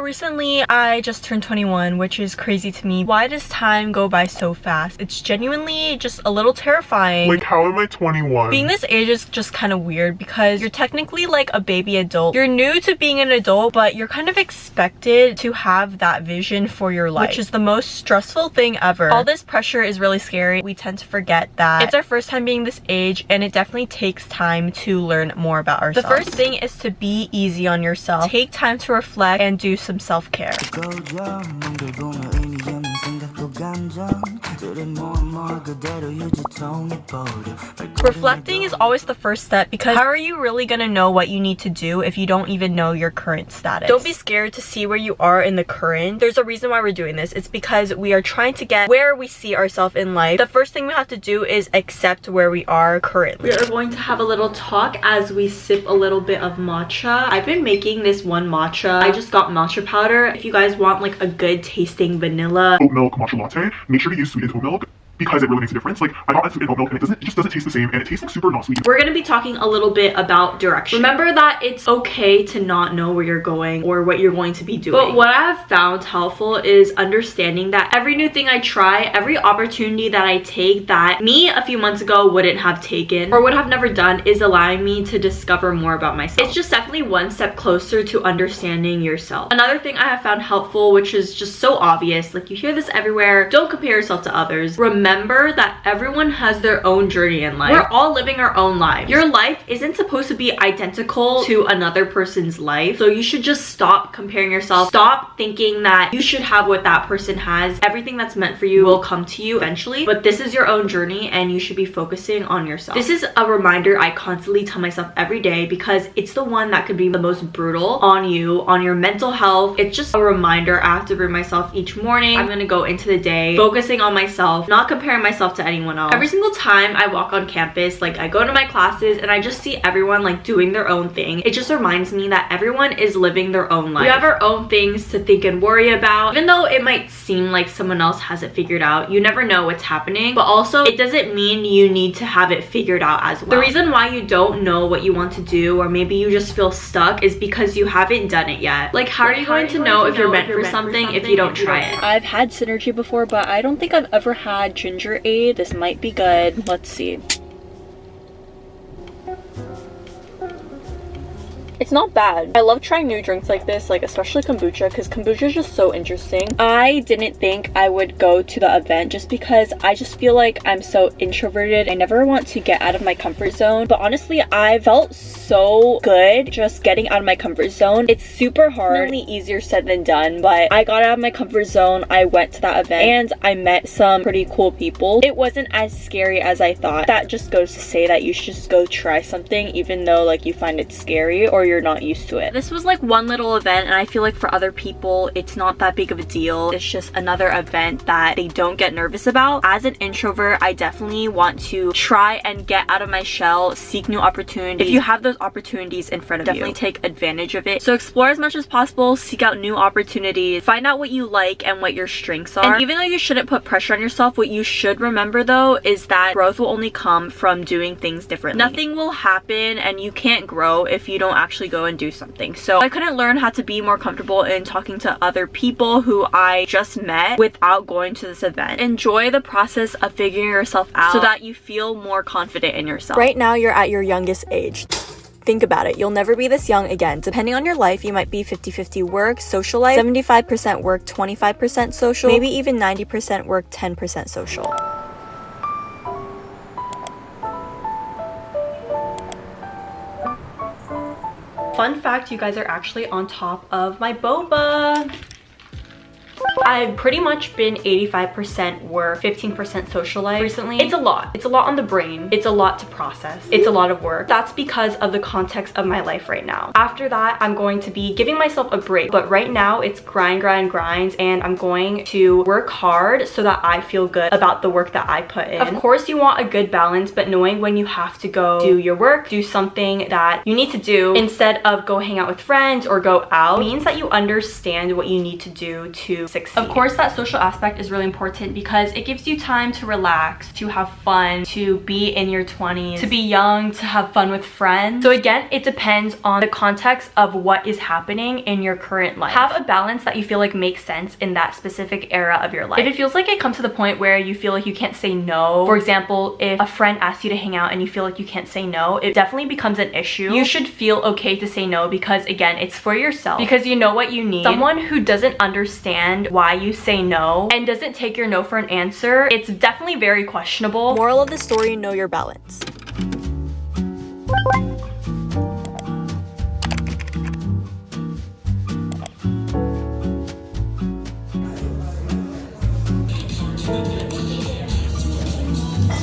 recently I just turned 21, which is crazy to me. Why does time go by so fast? It's genuinely just a little terrifying. Like, how am I 21? Being this age is just kind of weird because you're technically like a baby adult. You're new to being an adult, but you're kind of expected to have that vision for your life, which is the most stressful thing ever. All this pressure is really scary. We tend to forget that it's our first time being this age, and it definitely takes time to learn more about ourselves. The first thing is to be easy on yourself. Take time to reflect and do some self-care. Reflecting is always the first step, because how are you really gonna know what you need to do if you don't even know your current status? Don't be scared to see where you are in the current. There's a reason why we're doing this. It's because we are trying to get where we see ourselves in life. The first thing we have to do is accept where we are currently. We are going to have a little talk as we sip a little bit of matcha. I've been making this one matcha. I just got matcha powder. If you guys want like a good tasting vanilla oat milk matcha latte, make sure to use sweetened oat milk, because it really makes a difference. Like, I got unsweetened oat milk and it just doesn't taste the same, and it tastes like super not sweet. We're gonna be talking a little bit about direction. Remember that it's okay to not know where you're going or what you're going to be doing. But what I have found helpful is understanding that every new thing I try, every opportunity that I take that me a few months ago wouldn't have taken or would have never done, is allowing me to discover more about myself. It's just definitely one step closer to understanding yourself. Another thing I have found helpful, which is just so obvious, like you hear this everywhere, don't compare yourself to others. Remember that everyone has their own journey in life. We're all living our own lives. Your life isn't supposed to be identical to another person's life, so you should just stop comparing yourself. Stop thinking that you should have what that person has. Everything that's meant for you will come to you eventually, but this is your own journey and you should be focusing on yourself. This is a reminder I constantly tell myself every day, because it's the one that could be the most brutal on you, on your mental health. It's just a reminder I have to bring myself each morning. I'm gonna go into the day focusing on myself, not comparing myself to anyone else. Every single time I walk on campus, like I go to my classes and I just see everyone like doing their own thing, it just reminds me that everyone is living their own life. We have our own things to think and worry about. Even though it might seem like someone else has it figured out, you never know what's happening, but also it doesn't mean you need to have it figured out as well. The reason why you don't know what you want to do, or maybe you just feel stuck, is because you haven't done it yet. Like, how are you going to know if you're meant for something if you don't try it? I've had Synergy before, but I don't think I've ever had ginger ale. This might be good. Let's see. It's not bad. I love trying new drinks like this, like especially kombucha, because kombucha is just so interesting. I didn't think I would go to the event just because I just feel like I'm so introverted. I never want to get out of my comfort zone, but honestly I felt so good just getting out of my comfort zone. It's super hard, really easier said than done, but I got out of my comfort zone. I went to that event and I met some pretty cool people. It wasn't as scary as I thought. That just goes to say that you should just go try something even though like you find it scary or you're not used to it. This was like one little event, and I feel like for other people it's not that big of a deal. It's just another event that they don't get nervous about. As an introvert, I definitely want to try and get out of my shell, seek new opportunities. If you have those opportunities in front of you, definitely take advantage of it. So explore as much as possible, seek out new opportunities, find out what you like and what your strengths are. And even though you shouldn't put pressure on yourself, what you should remember though is that growth will only come from doing things differently. Nothing will happen and you can't grow if you don't actually go and do something. So I couldn't learn how to be more comfortable in talking to other people who I just met without going to this event. Enjoy the process of figuring yourself out so that you feel more confident in yourself. Right now you're at your youngest age. Think about it. You'll never be this young again. Depending on your life, you might be 50-50 work, social life, 75% work, 25% social, maybe even 90% work, 10% social. Fun fact, you guys are actually on top of my boba. I've pretty much been 85% work, 15% social life recently. It's a lot. It's a lot on the brain. It's a lot to process. It's a lot of work. That's because of the context of my life right now. After that, I'm going to be giving myself a break. But right now, it's grind, and I'm going to work hard so that I feel good about the work that I put in. Of course, you want a good balance, but knowing when you have to go do your work, do something that you need to do instead of go hang out with friends or go out, means that you understand what you need to do to succeed. see. Of course, that social aspect is really important because it gives you time to relax, to have fun, to be in your 20s, to be young, to have fun with friends. So again, it depends on the context of what is happening in your current life. Have a balance that you feel like makes sense in that specific era of your life. If it feels like it comes to the point where you feel like you can't say no, for example, if a friend asks you to hang out and you feel like you can't say no, it definitely becomes an issue. You should feel okay to say no because again, it's for yourself, because you know what you need. Someone who doesn't understand why you say no and doesn't take your no for an answer, it's definitely very questionable. Moral of the story, know your balance.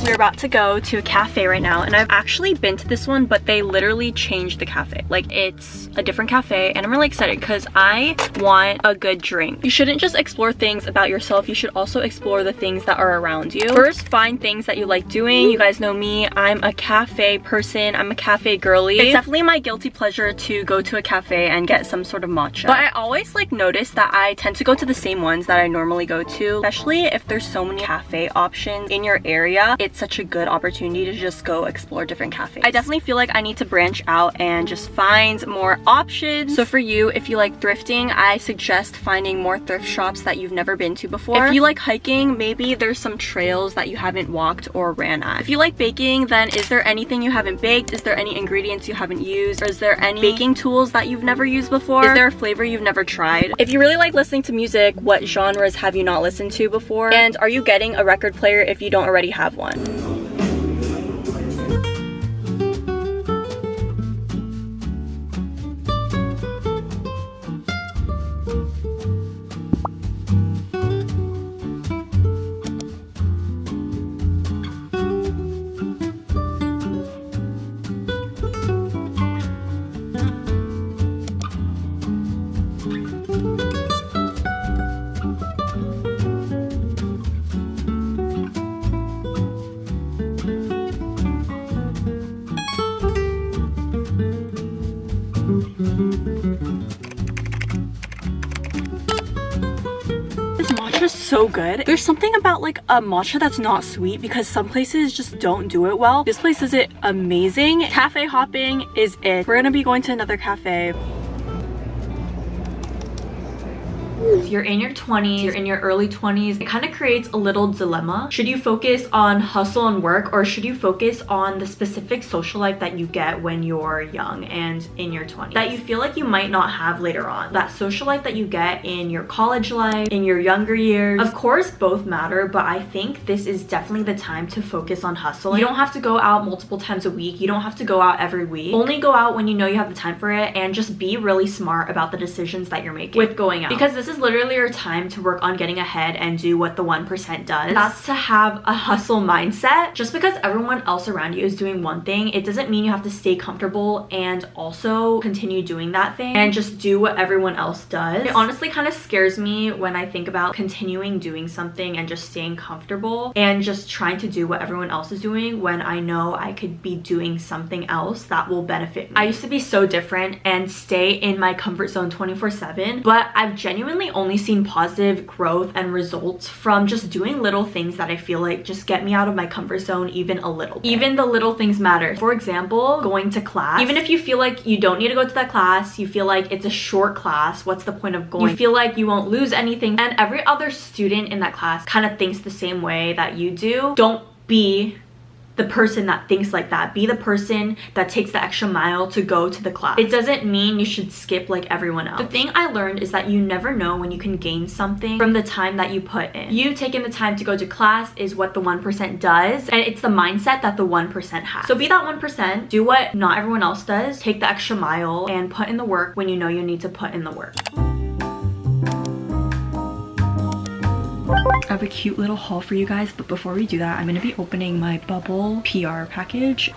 We're about to go to a cafe right now, and I've actually been to this one, but they literally changed the cafe. Like, it's a different cafe, and I'm really excited because I want a good drink. You shouldn't just explore things about yourself, you should also explore the things that are around you. First, find things that you like doing. You guys know me, I'm a cafe person, I'm a cafe girly. It's definitely my guilty pleasure to go to a cafe and get some sort of matcha. But I always like notice that I tend to go to the same ones that I normally go to, especially if there's so many cafe options in your area. It's such a good opportunity to just go explore different cafes. I definitely feel like I need to branch out and just find more options. So for you, if you like thrifting, I suggest finding more thrift shops that you've never been to before. If you like hiking, maybe there's some trails that you haven't walked or ran at. If you like baking, then is there anything you haven't baked? Is there any ingredients you haven't used? Or is there any baking tools that you've never used before? Is there a flavor you've never tried? If you really like listening to music, what genres have you not listened to before? And are you getting a record player if you don't already have one? So good. There's something about like a matcha that's not sweet because some places just don't do it well. This place does it amazing. Cafe hopping is it. We're gonna be going to another cafe. If you're in your 20s, you're in your early 20s, it kind of creates a little dilemma. Should you focus on hustle and work, or should you focus on the specific social life that you get when you're young and in your 20s that you feel like you might not have later on? That social life that you get in your college life, in your younger years. Of course, both matter, but I think this is definitely the time to focus on hustling. You don't have to go out multiple times a week. You don't have to go out every week. Only go out when you know you have the time for it, and just be really smart about the decisions that you're making with going out. Because this is literally your time to work on getting ahead and do what the 1% does. That's to have a hustle mindset. Just because everyone else around you is doing one thing, it doesn't mean you have to stay comfortable and also continue doing that thing and just do what everyone else does. It honestly kind of scares me when I think about continuing doing something and just staying comfortable and just trying to do what everyone else is doing when I know I could be doing something else that will benefit me. I used to be so different and stay in my comfort zone 24/7, but I've genuinely only seen positive growth and results from just doing little things that I feel like just get me out of my comfort zone even a little bit. Even the little things matter. For example, going to class. Even if you feel like you don't need to go to that class, you feel like it's a short class, what's the point of going? You feel like you won't lose anything, and every other student in that class kind of thinks the same way that you do. Don't be the person that thinks like that. Be the person that takes the extra mile to go to the class. It doesn't mean you should skip like everyone else. The thing I learned is that you never know when you can gain something from the time that you put in. You taking the time to go to class is what the 1% does, and it's the mindset that the 1% has. So be that 1%, do what not everyone else does, take the extra mile, and put in the work when you know you need to put in the work. I have a cute little haul for you guys, but before we do that, I'm going to be opening my Bubble PR package.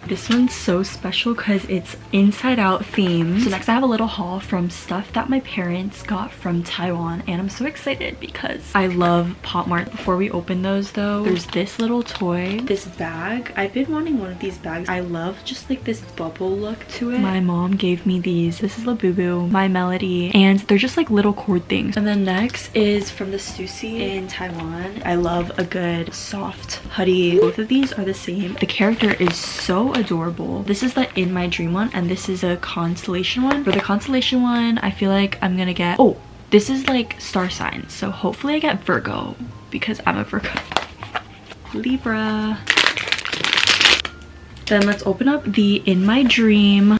This one's so special because it's inside out themed. So next I have a little haul from stuff that my parents got from Taiwan, and I'm so excited because I love Pop Mart. Before we open those though, there's this little toy, this bag. I've been wanting one of these bags. I love just like this bubble look to it. My mom gave me these. This is Labubu, My Melody, and they're just like little cord things. And then next is from the Stussy in Taiwan. I love a good soft hoodie. Both of these are the same. The character is so adorable. This is the In My Dream one, and this is a constellation one. For the constellation one, I feel like I'm gonna get, oh, this is like star signs, so hopefully I get Virgo because I'm a Virgo. Libra. Then let's open up the In My Dream.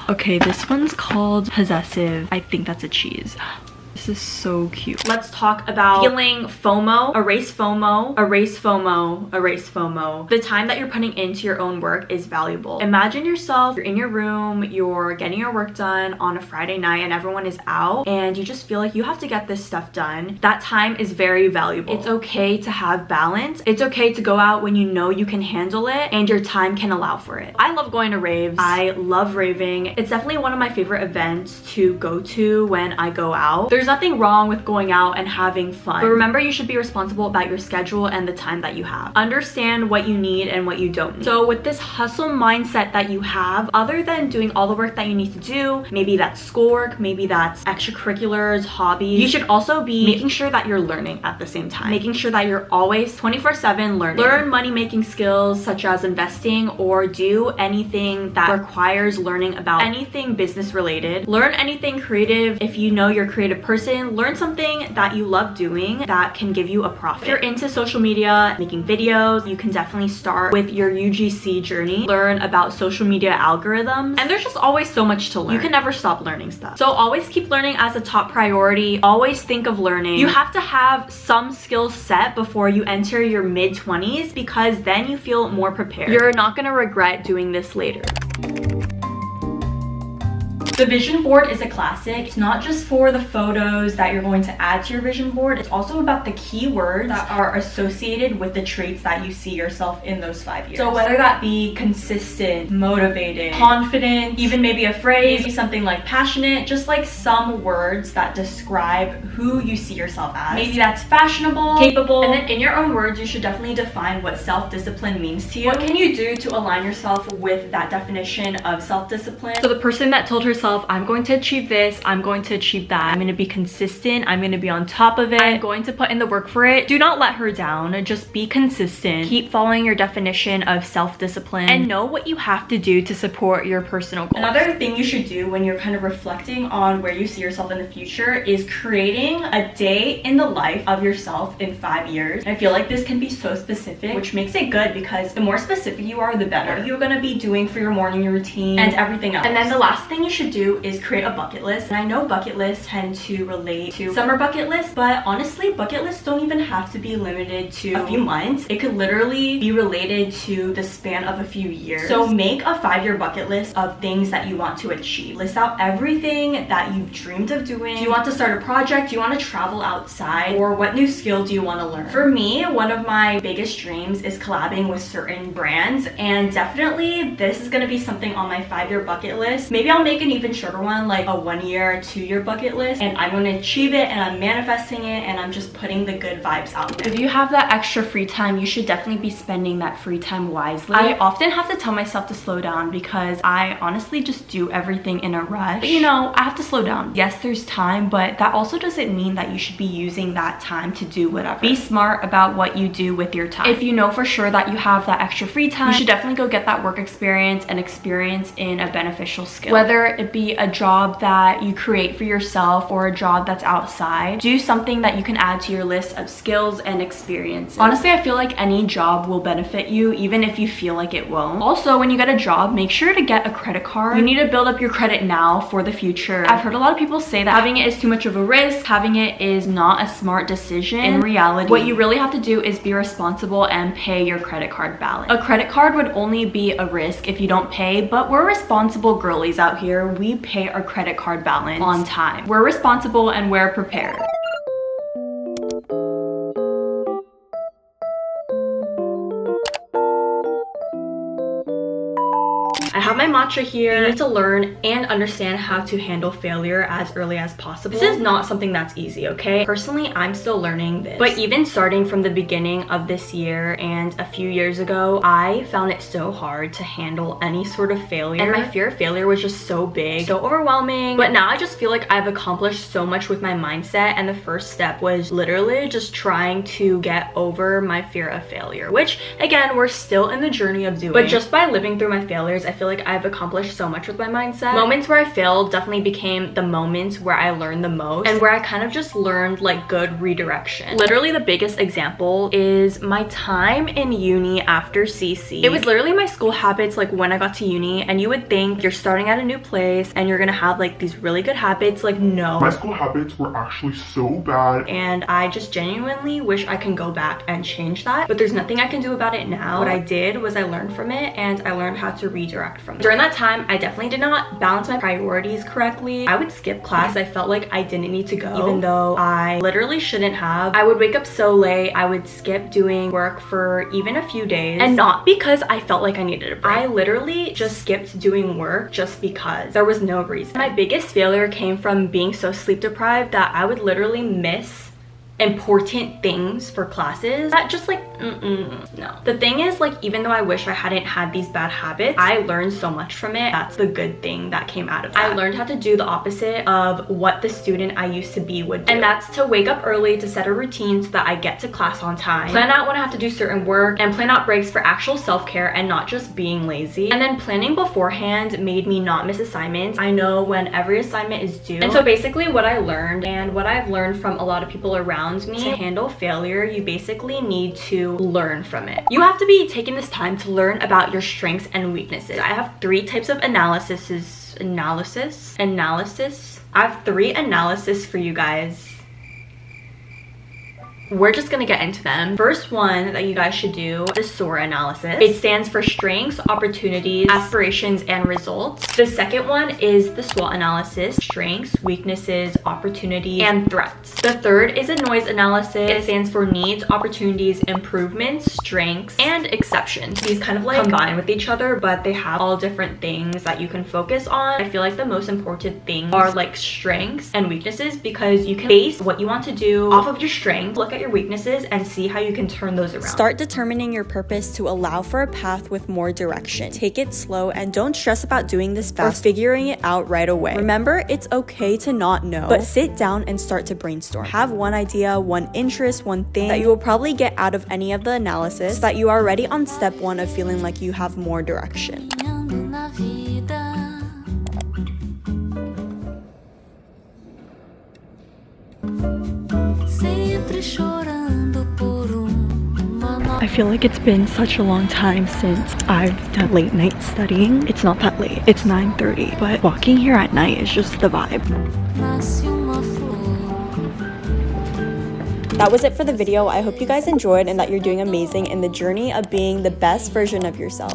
Okay, this one's called Possessive. I think that's a cheese. This is so cute. Let's talk about feeling FOMO. Erase FOMO, erase FOMO, erase FOMO. The time that you're putting into your own work is valuable. Imagine yourself, you're in your room, you're getting your work done on a Friday night and everyone is out and you just feel like you have to get this stuff done. That time is very valuable. It's okay to have balance. It's okay to go out when you know you can handle it and your time can allow for it. I love going to raves. I love raving. It's definitely one of my favorite events to go to when I go out. There's nothing wrong with going out and having fun, but remember you should be responsible about your schedule and the time that you have. Understand what you need and what you don't need. So with this hustle mindset that you have, other than doing all the work that you need to do, maybe that's schoolwork, maybe that's extracurriculars, hobbies, you should also be making sure that you're learning at the same time, making sure that you're always 24/7 learning. Learn money-making skills such as investing, or do anything that requires learning about anything business related. Learn anything creative. If you know you're a creative person, learn something that you love doing that can give you a profit. If you're into social media, making videos, you can definitely start with your UGC journey. Learn about social media algorithms, and there's just always so much to learn. You can never stop learning stuff. So always keep learning as a top priority. Always think of learning. You have to have some skills set before you enter your mid-20s because then you feel more prepared. You're not gonna regret doing this later. The vision board is a classic. It's not just for the photos that you're going to add to your vision board. It's also about the keywords that are associated with the traits that you see yourself in those 5 years. So whether that be consistent, motivated, confident, even maybe a phrase, maybe something like passionate, just like some words that describe who you see yourself as. Maybe that's fashionable, capable, and then in your own words, you should definitely define what self-discipline means to you. What can you do to align yourself with that definition of self-discipline? So the person that told herself, I'm going to achieve this, I'm going to achieve that, I'm going to be consistent, I'm going to be on top of it, I'm going to put in the work for it. Do not let her down. Just be consistent. Keep following your definition of self-discipline and know what you have to do to support your personal goals. Another thing you should do when you're kind of reflecting on where you see yourself in the future is creating a day in the life of yourself in 5 years. And I feel like this can be so specific, which makes it good because the more specific you are, the better. What you're going to be doing for your morning routine and everything else. And then the last thing you should do is create a bucket list. And I know bucket lists tend to relate to summer bucket lists, but honestly, bucket lists don't even have to be limited to a few months. It could literally be related to the span of a few years. So make a 5-year bucket list of things that you want to achieve. List out everything that you've dreamed of doing. Do you want to start a project? Do you want to travel outside? Or what new skill do you want to learn? For me, one of my biggest dreams is collabing with certain brands, and definitely this is going to be something on my 5-year bucket list. Maybe I'll make an even shorter one, like a 1-year, 2-year bucket list, and I'm going to achieve it and I'm manifesting it and I'm just putting the good vibes out there. If you have that extra free time, you should definitely be spending that free time wisely. I often have to tell myself to slow down because I honestly just do everything in a rush. But you know, I have to slow down. Yes, there's time, but that also doesn't mean that you should be using that time to do whatever. Be smart about what you do with your time. If you know for sure that you have that extra free time, you should definitely go get that work experience and experience in a beneficial skill. Whether it be a job that you create for yourself or a job that's outside, do something that you can add to your list of skills and experiences. Honestly, I feel like any job will benefit you even if you feel like it won't. Also, when you get a job, make sure to get a credit card. You need to build up your credit now for the future. I've heard a lot of people say that having it is too much of a risk, having it is not a smart decision. In reality, what you really have to do is be responsible and pay your credit card balance. A credit card would only be a risk if you don't pay, but we're responsible girlies out here. We pay our credit card balance on time. We're responsible and we're prepared. matcha here. You need to learn and understand how to handle failure as early as possible. This is not something that's easy, okay? Personally, I'm still learning this. But even starting from the beginning of this year and a few years ago, I found it so hard to handle any sort of failure. And my fear of failure was just so big, so overwhelming. But now I just feel like I've accomplished so much with my mindset, and the first step was literally just trying to get over my fear of failure, which again, we're still in the journey of doing. But just by living through my failures, I feel like I've accomplished so much with my mindset. Moments where I failed definitely became the moments where I learned the most and where I kind of just learned like good redirection. Literally the biggest example is my time in uni after CC. It was literally my school habits like when I got to uni, and you would think you're starting at a new place and you're gonna have like these really good habits. Like, no. My school habits were actually so bad. And I just genuinely wish I can go back and change that, but there's nothing I can do about it now. What I did was I learned from it and I learned how to redirect from it. During that time, I definitely did not balance my priorities correctly. I would skip class. I felt like I didn't need to go, even though I literally shouldn't have. I would wake up so late. I would skip doing work for even a few days, and not because I felt like I needed a break. I literally just skipped doing work just because there was no reason. My biggest failure came from being so sleep deprived that I would literally miss important things for classes that just like no. The thing is, like, even though I wish I hadn't had these bad habits, I learned so much from it. That's the good thing that came out of that. I learned how to do the opposite of what the student I used to be would do, and that's to wake up early, to set a routine so that I get to class on time, plan out when I have to do certain work, and plan out breaks for actual self-care and not just being lazy. And then planning beforehand made me not miss assignments. I know when every assignment is due. And so basically what I learned, and what I've learned from a lot of people around me, to handle failure, you basically need to learn from it. You have to be taking this time to learn about your strengths and weaknesses. I have 3 types of analysis. I have 3 analysis for you guys. We're just gonna get into them. First one that you guys should do is the SOAR analysis. It stands for strengths, opportunities, aspirations, and results. The second one is the SWOT analysis: strengths, weaknesses, opportunities, and threats. The third is a noise analysis. It stands for needs, opportunities, improvements, strengths, and exceptions. These kind of like combine with each other, but they have all different things that you can focus on. I feel like the most important things are like strengths and weaknesses, because you can base what you want to do off of your strengths, look at your weaknesses, and see how you can turn those around. Start determining your purpose to allow for a path with more direction. Take it slow and don't stress about doing this fast or figuring it out right away. Remember, it's okay to not know, but sit down and start to brainstorm. Have one idea, one interest, one thing that you will probably get out of any of the analysis, so that you are already on step 1 of feeling like you have more direction. I feel like it's been such a long time since I've done late night studying. It's not that late, it's 9:30, but walking here at night is just the vibe. That was it for the video. I hope you guys enjoyed and that you're doing amazing in the journey of being the best version of yourself.